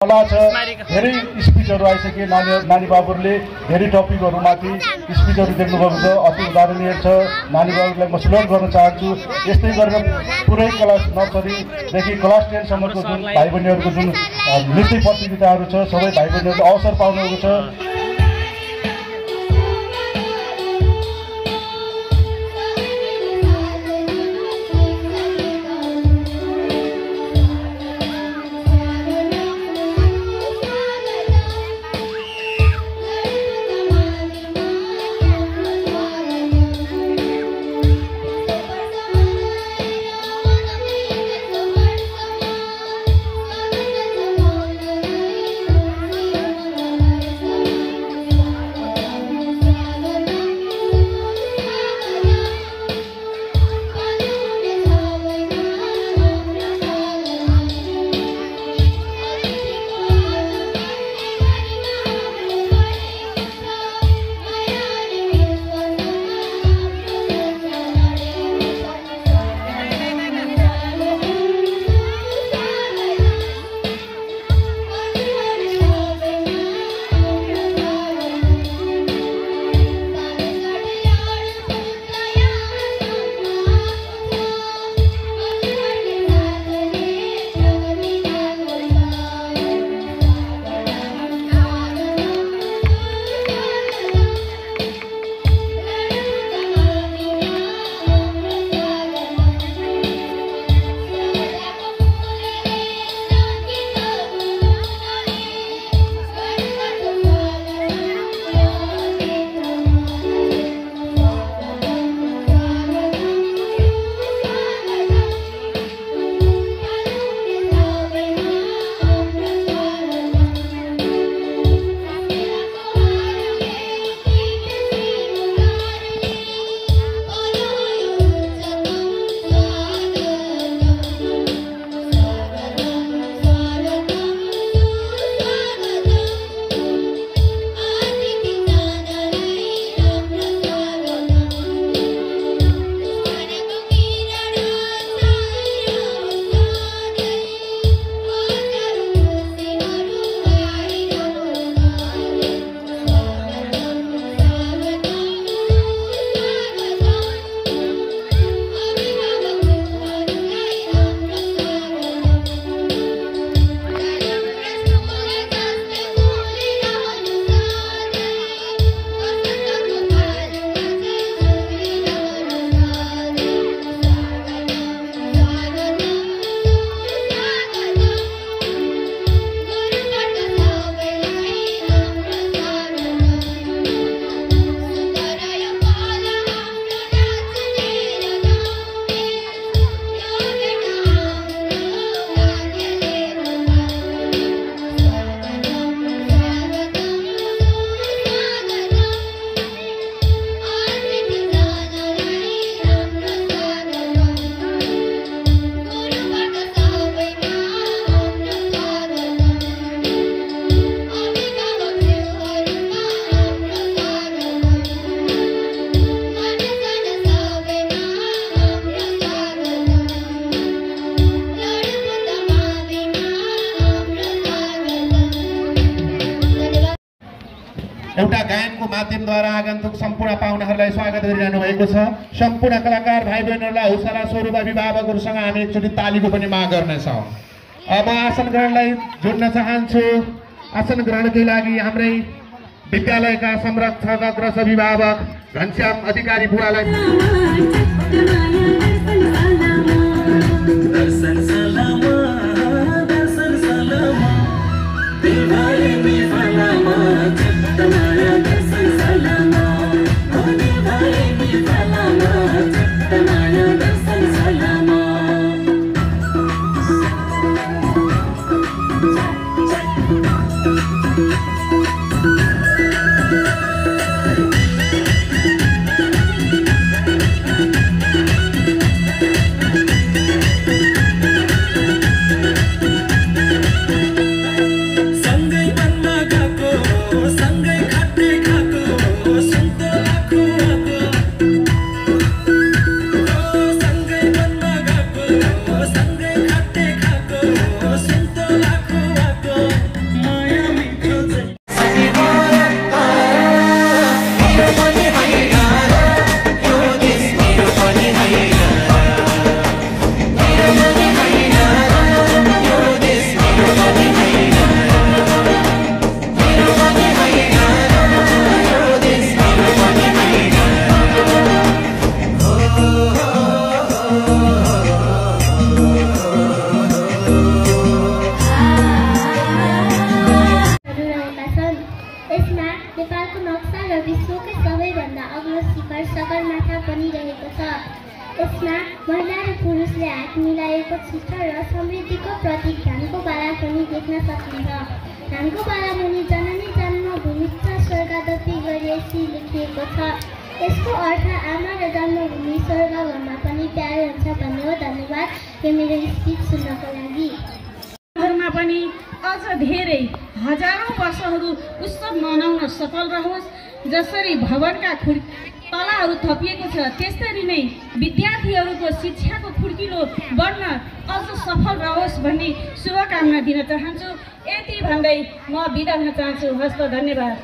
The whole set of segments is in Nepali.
कला छ धेरै स्पिचहरू आइसके नानी बाबुहरूले धेरै टपिकहरूमाथि स्पिचहरू देख्नुभएको छ अति उदाहरणीय छ। नानी बाबुलाई म स्लोन गर्न चाहन्छु। यस्तै गरेर पुरै क्लास नर्सरीदेखि क्लास 10 सम्मको जुन भाइ बहिनीहरूको जुन नृत्य प्रतियोगिताहरू छ सबै भाइ बहिनीहरूले अवसर पाउनुभएको छ। एउटा गायनको माध्यमद्वारा आगन्तुक सम्पूर्ण पाहुनाहरूलाई स्वागत गरिरहनु भएको छ। सम्पूर्ण कलाकार भाइ बहिनीहरूलाई हौसला स्वरूप अभिभावकहरूसँग हामी एकचोटि तालीको पनि माग गर्नेछौँ। अब आसन ग्रहणलाई जोड्न चाहन्छु। आसन ग्रहणकै लागि हाम्रै विद्यालयका संरक्षक अग्रज अभिभावक घनश्याम अधिकारी बुढालाई नक्सा र विश्वकै सबैभन्दा अग्लो शिखर सगरमाथा पनि रहेको छ। यसमा महिला र पुरुषले हात मिलाएको चित्र र समृद्धिको प्रतीक धानको बाला पनि देख्न सकिन्छ। धानको बाला मुनि जननी जन्मभूमि स्वर्गदपि गरिएसी लेखिएको छ। यसको अर्थ आमा र जन्मभूमि स्वर्गभन्दा पनि प्यारो हुन्छ भन्ने हो। धन्यवाद यो मेरो स्पिच सुन्नको लागि। मा पनि अझ धेरै हजारौं वर्षहरू उत्सव मनाउन सफल रहोस्। जसरी भवनका तलाहरू थपिएको छ त्यसरी नै विद्यार्थीहरूको शिक्षाको खुड्किलो बढ्न अझ सफल रहोस् भन्ने शुभकामना दिन चाहन्छु। यति भन्दै म बिदा हुन चाहन्छु। हस्त धन्यवाद।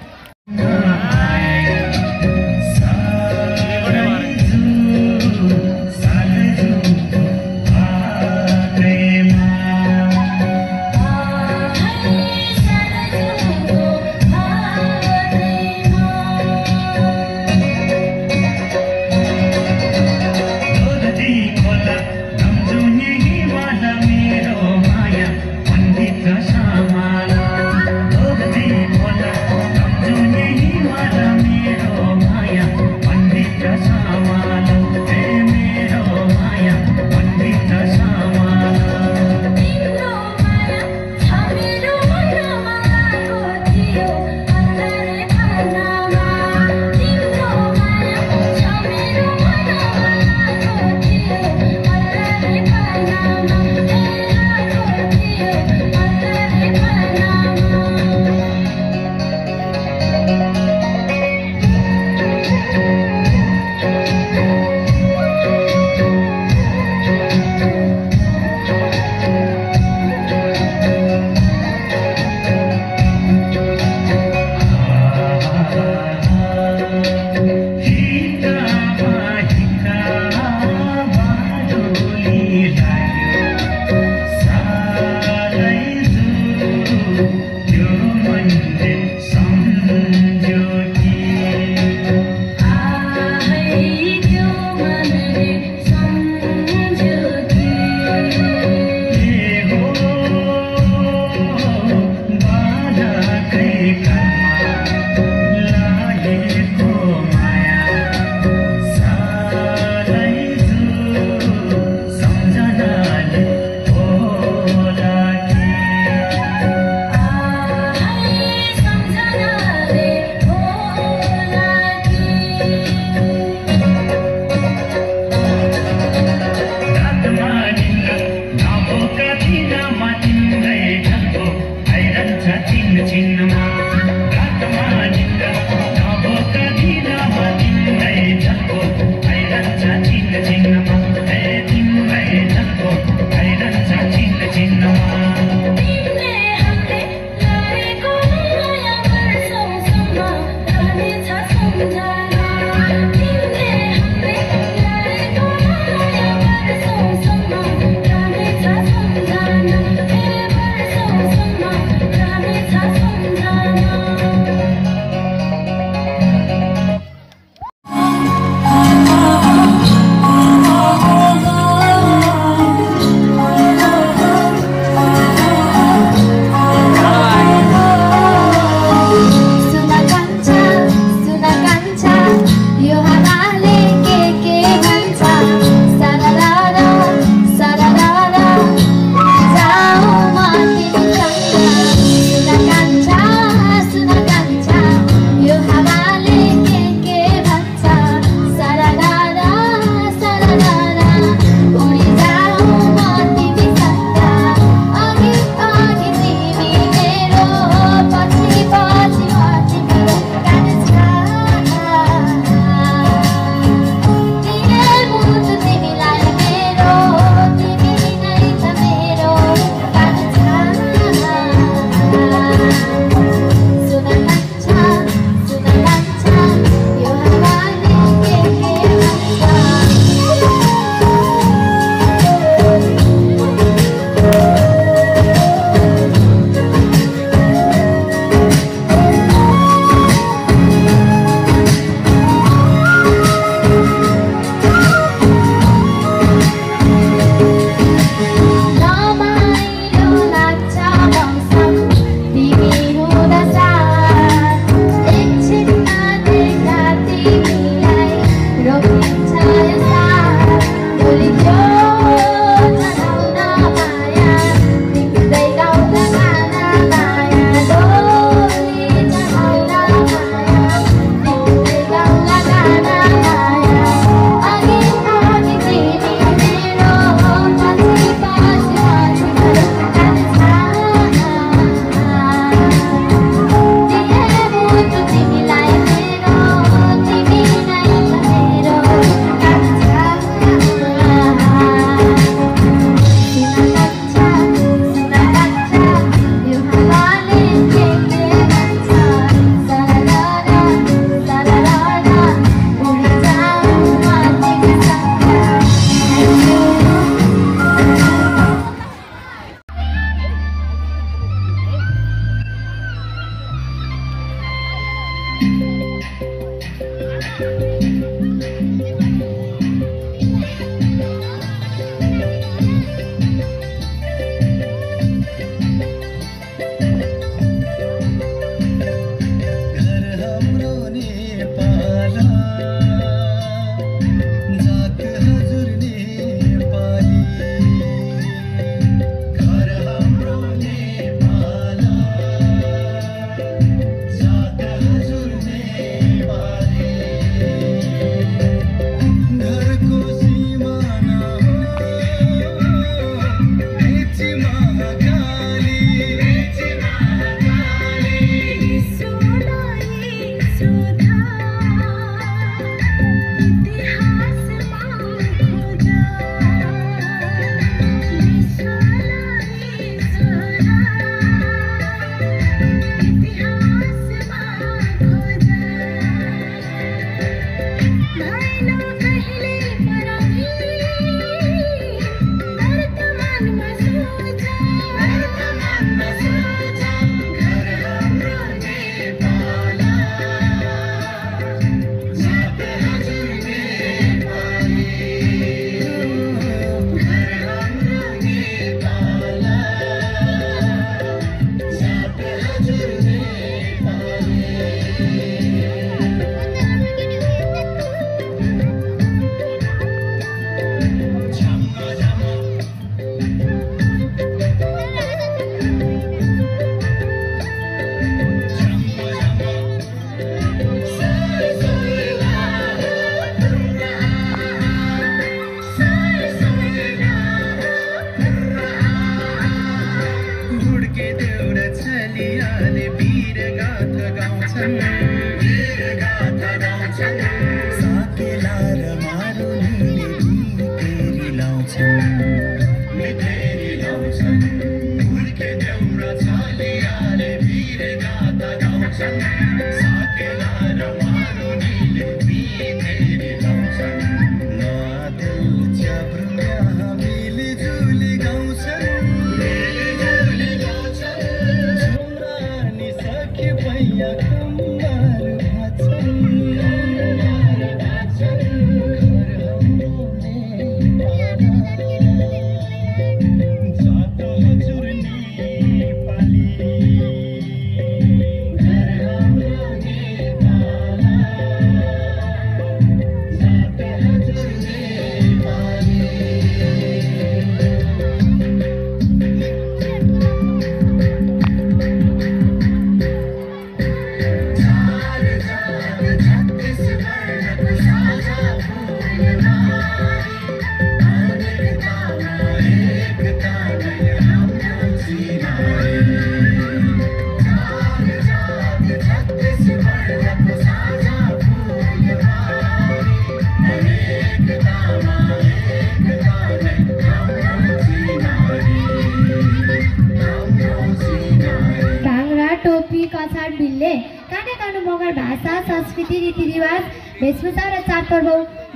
वेशभूषा र चाडपर्व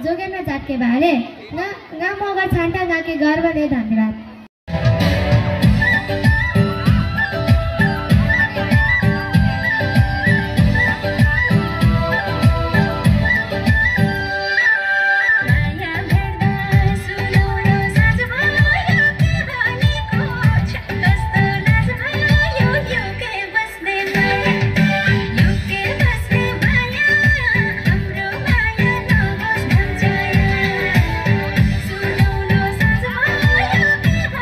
जोगेमा जातके भाले ना मगर छान्टा जाके गर्वले धन्यवाद। Thank you.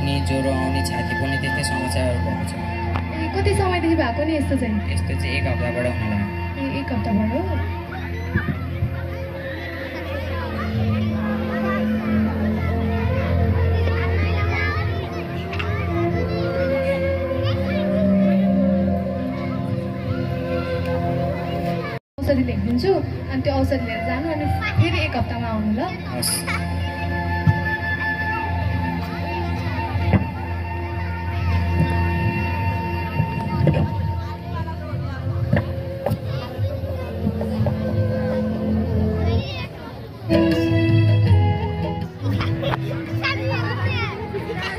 आउने ज्वरो आउने छाती पनि त्यस्तै समस्याहरू भएको छ। कति समयदेखि भएको नि यस्तो चाहिँ? यस्तो चाहिँ 1 हप्ताबाट हुन लाग्यो। 1 हप्ताबाट हो? औषधि लेखिदिन्छु अनि त्यो औषधि लिएर जानु अनि फेरि 1 हप्तामा आउनु ल। हस्।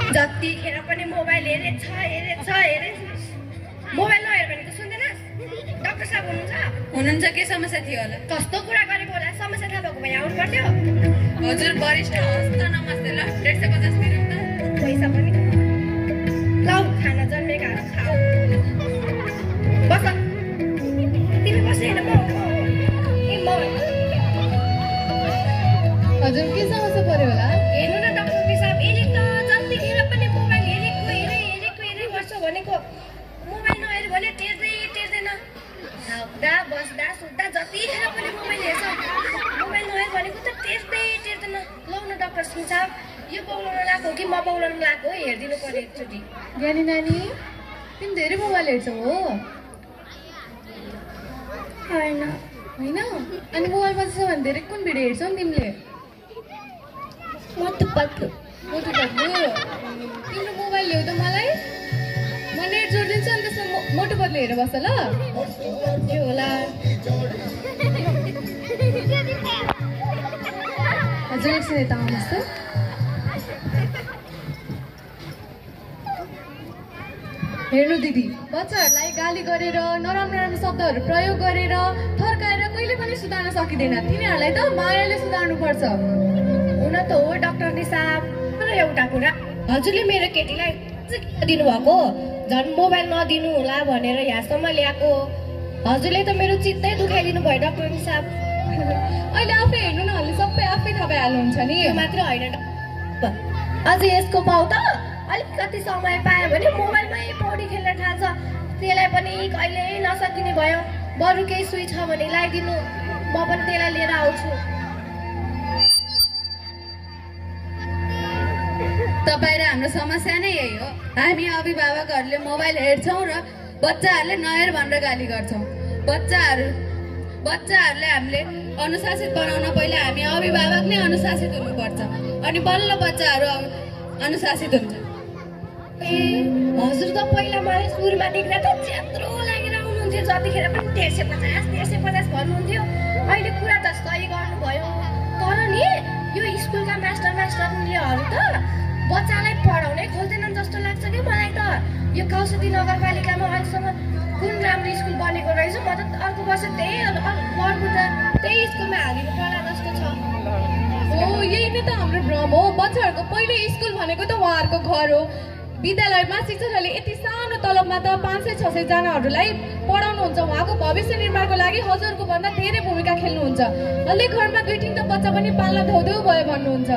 जतिखेर पनि मोबाइल हेरेछ मोबाइल नहेर भने त सुन्दैनस्? डाक्टर साहब हुनुहुन्छ? के समस्या थियो होला? कस्तो कुरा गरेको होला? समस्या थाहा भएको भए आउनु पर्थ्यो। हजुर वरिष्ठ हस् त, नमस्ते ल। 150 मिनट त पैसा पनि लौ खाना जन्मेकाहरू खाऊ। बस तिमी बसेन हजुर के समस्या पर्यो होला? हेर्नु न डाक्टर साहब, यसले त जतिखेर पनि मोबाइल हेरेको गर्छ भनेको मोबाइल नहेऱ्यो भने टेर्दैन। खाँदा बस्दा सुत्दा जतिखेर पनि मोबाइल हेर्छ। मोबाइल नहेऱ्यो भनेको त टेर्दैन। लौ न डाक्टर साहब, यो बौलाउन लगाएको हो कि म बौलाउन लगाएको हो, हेरिदिनु पर्यो एकचोटि। ज्ञानी नानी तिमी धेरै मोबाइल हेर्छौ हो? होइन अनि मोबाइलमा चाहिँ सबभन्दा धेरै कुन भिडियो हेर्छौ नि तिमीले? मोटु पत्लु। तिम्रो मोबाइल ल्याउ त मलाई, म नेट जोडिदिन्छु अनि त्यसमा मोटु पत्लु हेरेर बस्छ ल। के होला? हजुर एकछिन यता आउनुहोस् त। हेर्नु दिदी, बच्चाहरूलाई गाली गरेर नराम्रो शब्दहरू प्रयोग गरेर थर्काएर कहिले पनि सुधार्न सकिँदैन। तिनीहरूलाई त मायाले सुधार्नुपर्छ। हुन त हो डाक्टर साहब, तर एउटा कुरा, हजुरले मेरो केटीलाई दिनुभएको झन् मोबाइल नदिनु होला भनेर यहाँसम्म ल्याएको। हजुरले त मेरो चित्तै दुखाइदिनु भयो डाक्टर साहब। अहिले आफै हेर्नु न, अहिले सबै आफै थाहा पाइहाल्नुहुन्छ नि। यो मात्र होइन, अझै यसको बाउ त अलिकति समय पायो भने मोबाइलमै पौडी खेल्न थाल्छ। त्यसलाई पनि कहिले नसकिने भयो। बरु केही सुई छ भने लगाइदिनु, म पनि त्यसलाई लिएर आउँछु। तपाईँ र हाम्रो समस्या नै यही हो। हामी अभिभावकहरूले मोबाइल हेर्छौँ र बच्चाहरूले नहेर भनेर गाली गर्छौँ। बच्चाहरूलाई हामीले अनुशासित बनाउन पहिला हामी अभिभावक नै अनुशासित हुनुपर्छ, अनि बल्ल बच्चाहरू अनुशासित हुन्छ। हजुर त पहिला मलाई सुरुमा देख्दा त च्यात्रो लागेर आउनुहुन्थ्यो। जतिखेर पनि 150 भन्नुहुन्थ्यो। अहिले कुरा त सही गर्नुभयो। तर नि यो स्कुलका मास्टरनीहरू त बच्चालाई पढाउनै खोज्दैनन् जस्तो लाग्छ कि मलाई त। यो कौशती नगरपालिकामा अहिलेसम्म कुन राम्रो स्कुल बनेको रहेछ। म त अर्को वर्ष त्यही स्कुलमा हालिनु पर्ला जस्तो छ। हो, यही नै त हाम्रो भ्रम हो। बच्चाहरूको पहिलो स्कुल भनेको त उहाँहरूको घर हो। विद्यालयमा शिक्षकहरूले यति सानो तलबमा त 500-600 जनाहरूलाई पढाउनुहुन्छ। उहाँको भविष्य निर्माणको लागि हजुरको भन्दा धेरै भूमिका खेल्नुहुन्छ। अहिले घरमा 2-3 बच्चा पनि पाल्न धौधौ भयो भन्नुहुन्छ।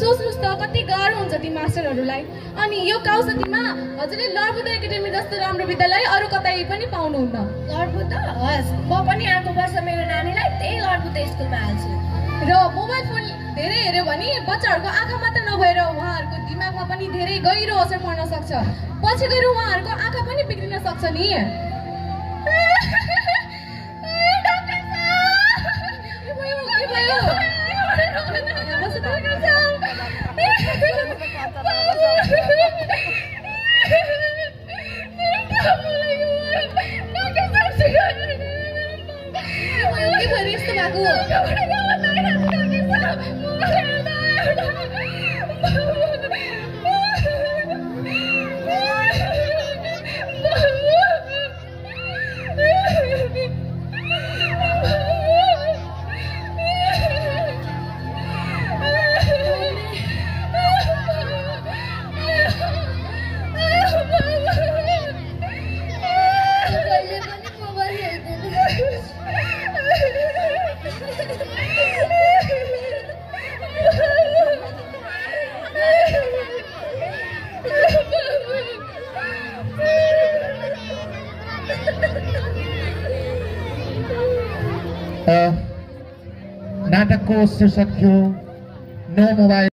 सोच्नुहोस् त कति गाह्रो हुन्छ ती मास्टरहरूलाई। अनि यो कौशतीमा हजुरले लर्बुदा एकाडेमी जस्तो राम्रो विद्यालय अरू कतै पनि पाउनुहुन्न। लर्बुदा? हस्, म पनि अर्को वर्ष मेरो नानीलाई त्यही लर्बुदा स्कुलमा हाल्छु। र मोबाइल फोन धेरै हेऱ्यो भने बच्चाहरूको आँखा मात्र नभएर उहाँहरूको दिमागमा पनि धेरै गहिरो असर पर्न सक्छ। पछि गएर उहाँहरूको आँखा पनि बिग्रिन सक्छ नि। यस्तो भएको नाटकको शीर्षक थियो नो मोबाइल।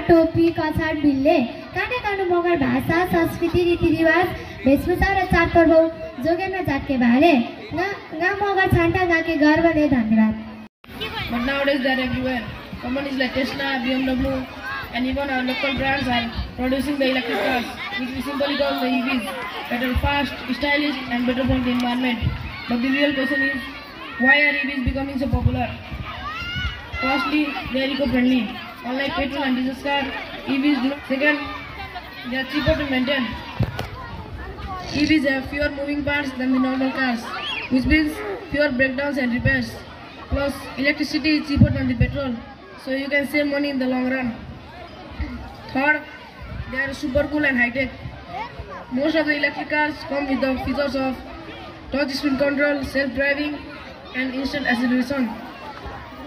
टोपी कछाड बिल्ले काने कानु मगर भाषा संस्कृति रीतिरिवाज वेशभूषा र चाडपर्व जोगेन जातके बारे गा मगर छान्टा गाके गर्व ने धन्यवाद। But nowadays they are everywhere. Companies like Tesla, BMW, and even our local brands are producing the electric cars, which we simply call the EVs, that are fast, stylish, and better for the environment. But the real question is, why are EVs becoming so popular? Firstly, they are eco-friendly. Unlike petrol and diesel cars, EVs do not. Second, they are cheaper to maintain. EVs have fewer moving parts than the normal cars, which means fewer breakdowns and repairs. Plus, electricity is cheaper than the petrol, so you can save money in the long run. Third, they are super cool and high-tech. Most of the electric cars come with the features of touch screen control, self-driving, and instant acceleration.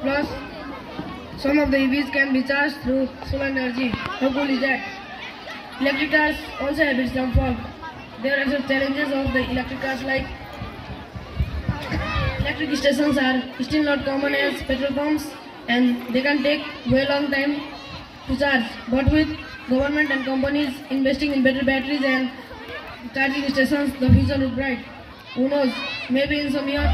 Plus, some of the EVs can be charged through solar energy. How cool is that? Electric cars also have its downfall. There are some challenges of the electric cars, like electric stations are still not common as petrol pumps, and they can take very long time to charge. But with government and companies investing in better batteries and charging stations, the future looks bright. Who knows? Maybe in some years.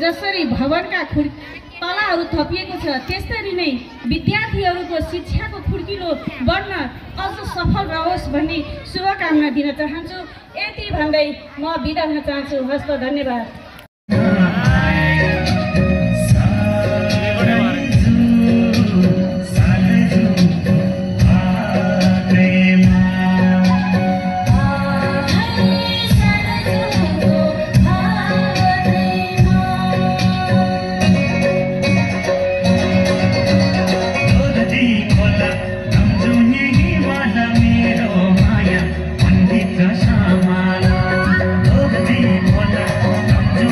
जसरी भवनका तलाहरू थपिएको छ त्यसरी नै विद्यार्थीहरूको शिक्षाको खुड्किलो बढ्न अझ सफल रहोस् भन्ने शुभकामना दिन चाहन्छु। यति भन्दै म बिदा हुन चाहन्छु। हस्त धन्यवाद। Thank you.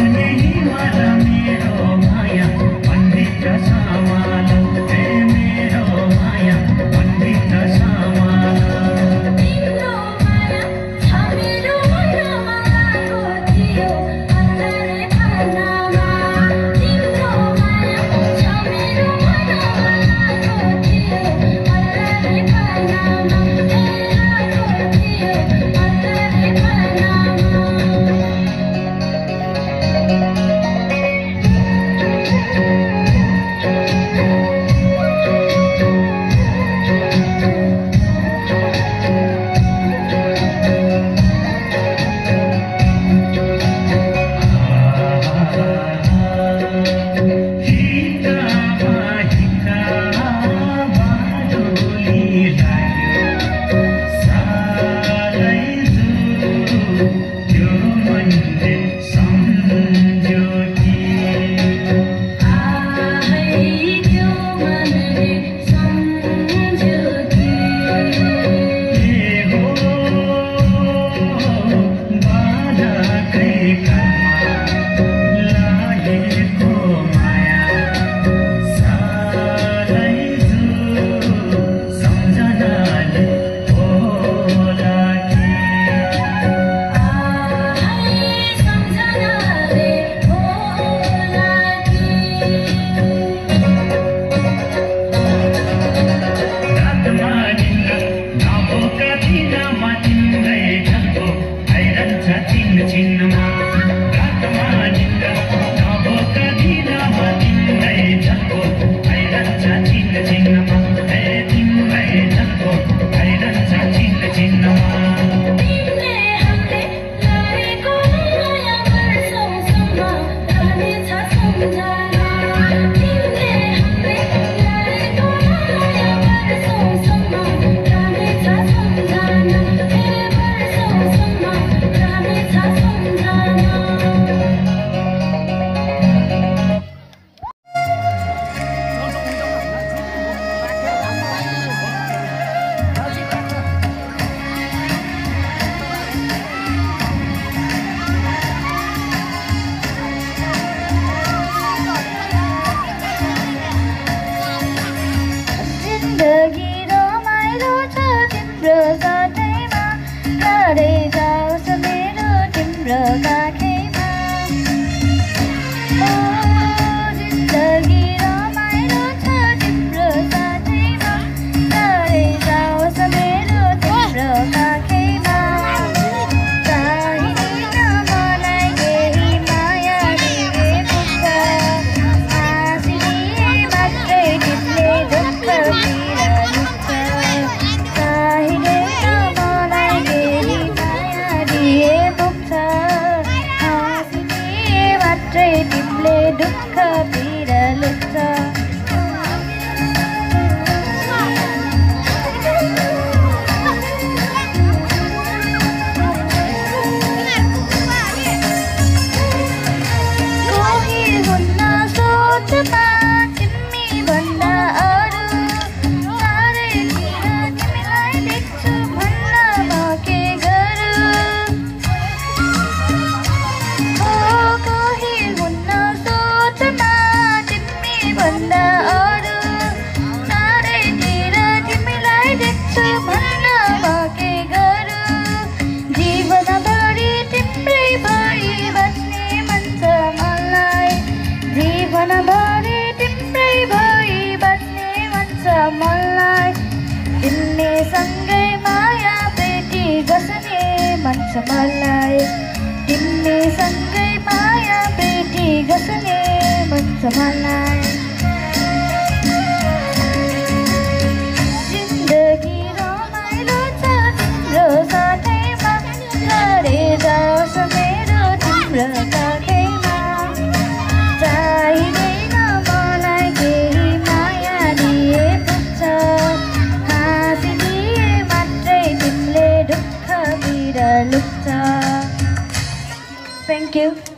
छ मलाई तिमीले सँगै माया प्रीति गसने मन छ मलाई जिन्दगी रमाइलो छ तिम्रो साथैमा गरे जाओस् मेरो तिम्रो साथैमा चाहिँदैन मलाई केही माया दिए पुग्छ हाँसिदिए मात्रै तिमीले दुःख पीडा लुक्छ Thank you.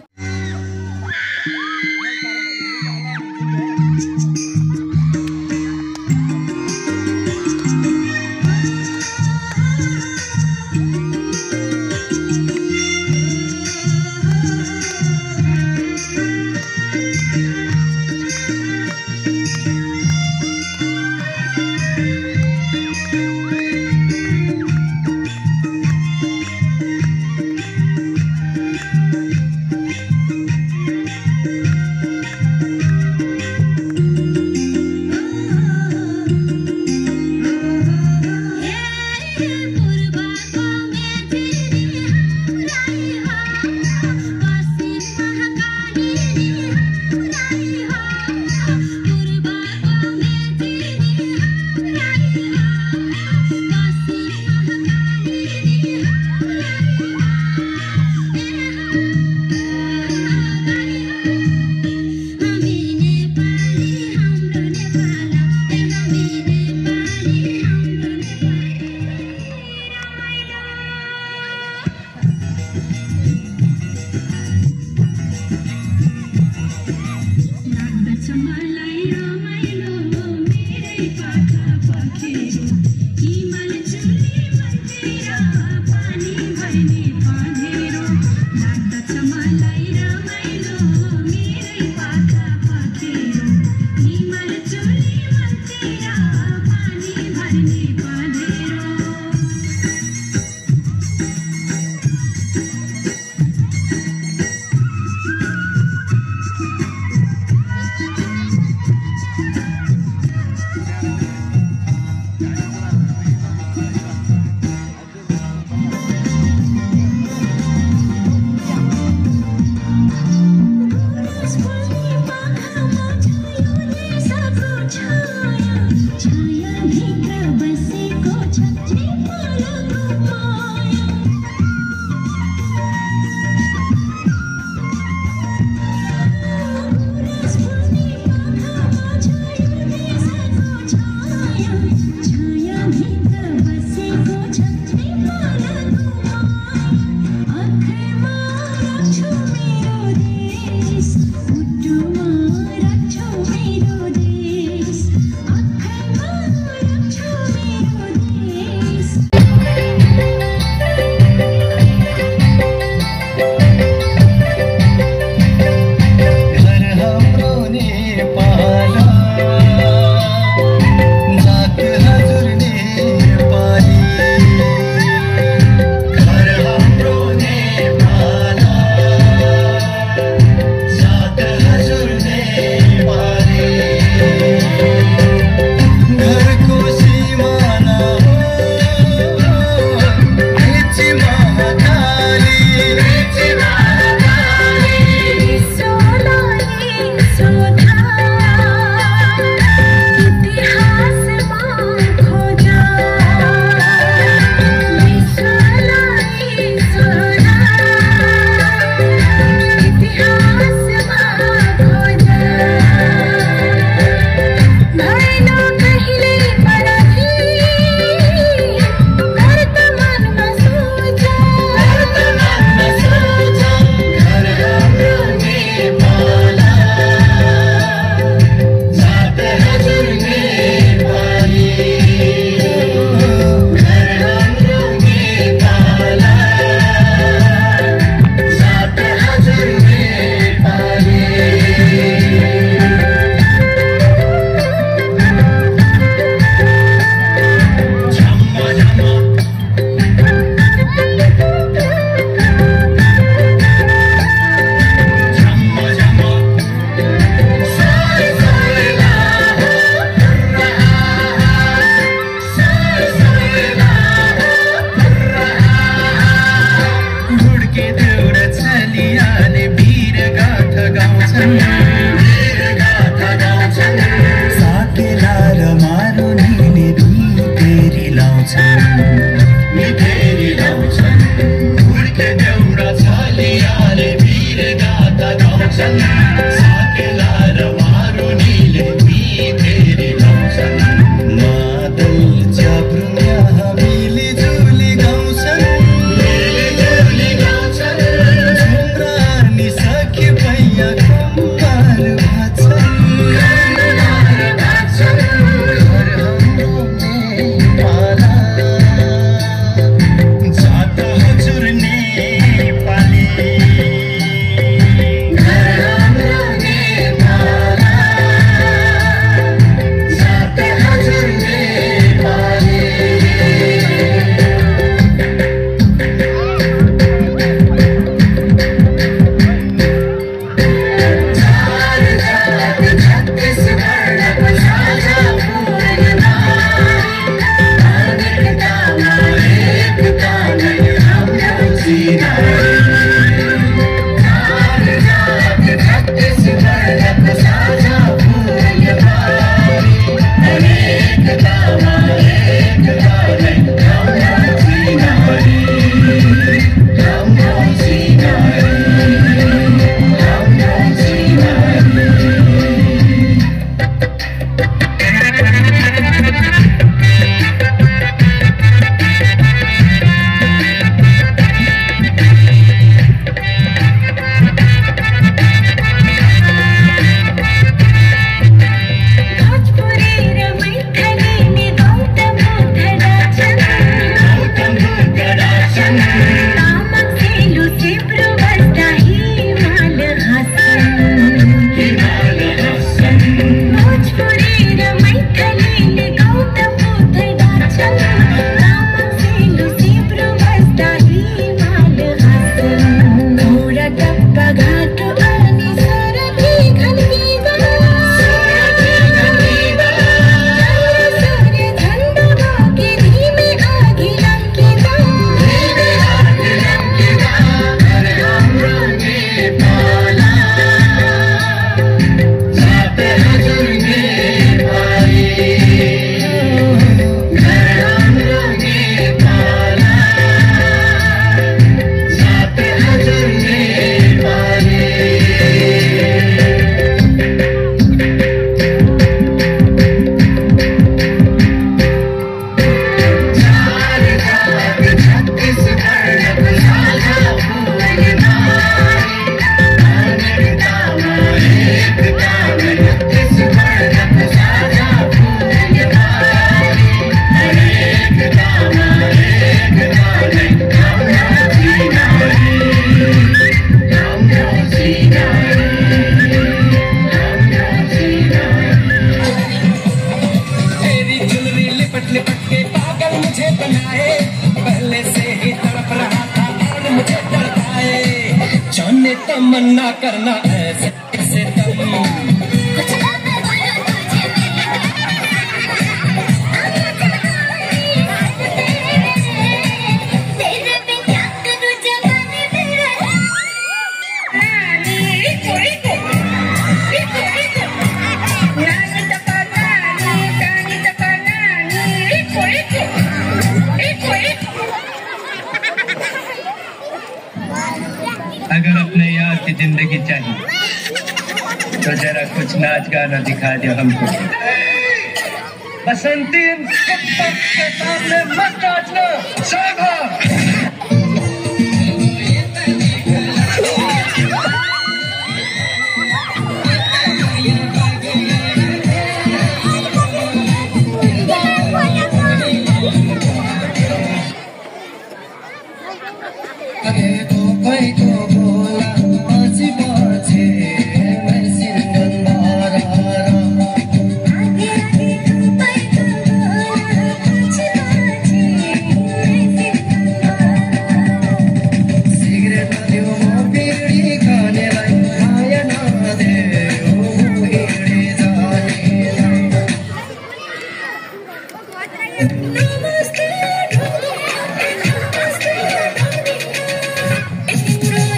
तमन्ना करना ऐसे कैसे अगर अपने यार की जिंदगी चाहिए तो जरा कुछ नाच गाना दिखा दो हमको। बसंती के सामने मत नाचना सागा। It's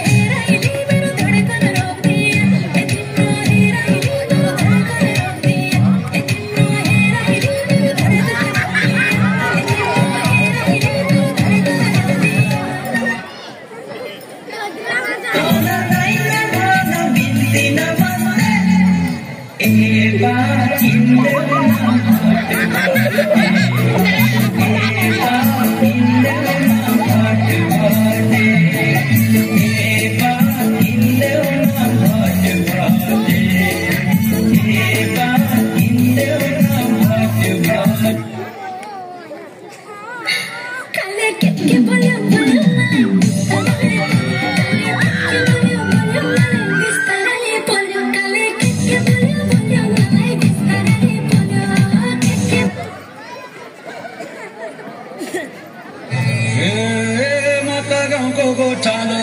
गाउँको गोठालो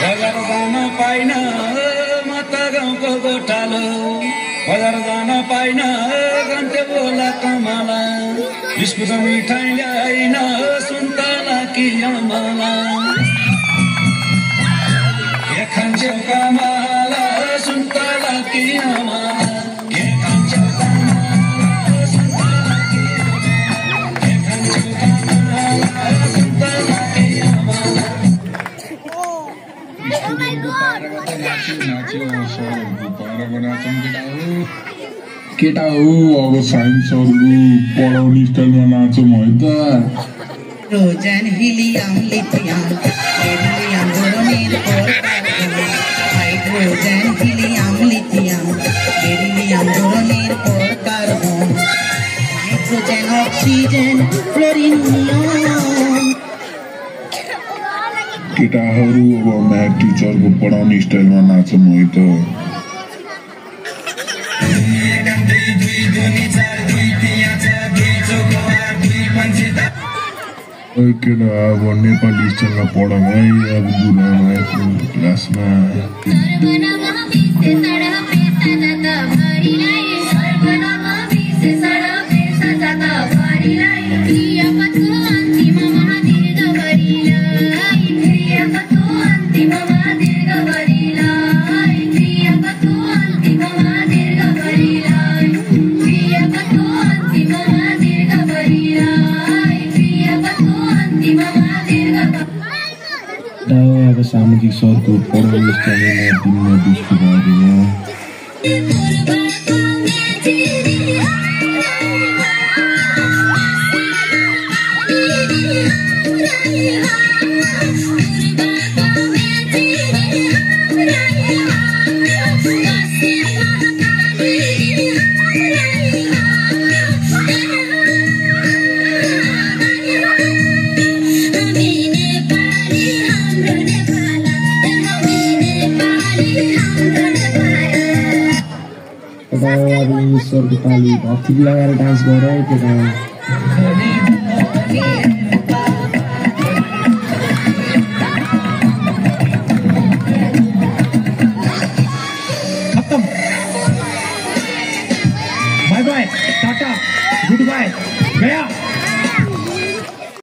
बजार जान पाइन म त गाउँको गोठालो बजार जान पाइन गन्ते बोला कमला बिस्कुट मिठाई ल्याइन सुन्तला कि अमला खान्छौ कमला सुन्तला कि अमला केटा हो अब साइन्सहरु पढाउने स्टाइलमा नाचौँ है त रोजन हिलियम लिथियम बेरिलियम बोरोनिन हाइड्रोजन हिलियम लिथियम बेरिलियम बोरोनिन और carbon nitrogen oxygen fluorine neon केटाहरू अब म्याथ टिचरको पढाउने स्टाइलमा नाचौँ है त केटा अब नेपाली स्टाइलमा पढाउँ है अब गुरुआमाको क्लासमा अब सामाजिक सरको पढाउने स्टाइलमा दिनमा बिस्कुट हालेर सरको ताली भक्ति लगाएर डान्स गर केटा